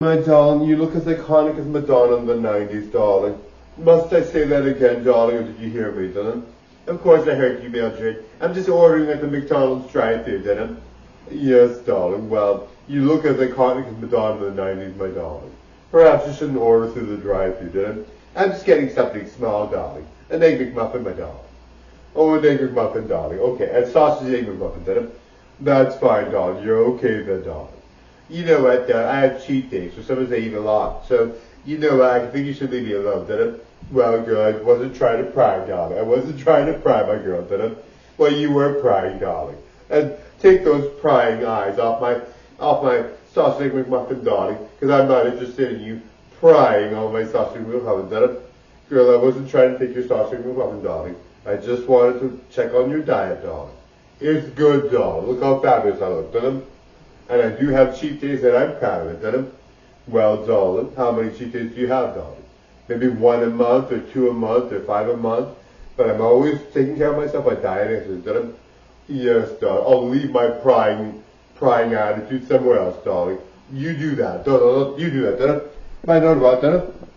My darling, you look as iconic as Madonna in the 90s, darling. Must I say that again, darling, or did you hear me, darling? Of course I heard you, Mildred. I'm just ordering at the McDonald's drive-thru, didn't I? Yes, darling. Well, you look as iconic as Madonna in the 90s, my darling. Perhaps you shouldn't order through the drive-thru, didn't I? I'm just getting something small, darling. An egg McMuffin, my darling. Oh, an egg McMuffin, darling. Okay, and sausage egg McMuffin, didn't I? That's fine, darling. You're okay then, darling. You know what, I have cheat days, so sometimes I eat a lot. So, you know what, I think you should leave me alone, did it? Well, girl, I wasn't trying to pry, darling. I wasn't trying to pry, my girl, did it? Well, you were prying, darling. And take those prying eyes off my sausage McMuffin, darling, because I'm not interested in you prying on my sausage McMuffin, did it? Girl, I wasn't trying to take your sausage McMuffin, darling. I just wanted to check on your diet, darling. It's good, darling. Look how fabulous I look, did it? And I do have cheat days that I'm proud of it, didn't I? Well, darling, how many cheat days do you have, darling? Maybe 1 a month, or 2 a month, or 5 a month. But I'm always taking care of myself by diet exercise, didn't I? Yes, darling. I'll leave my prying attitude somewhere else, darling. You do that. You do that, didn't I? I know about, didn't I?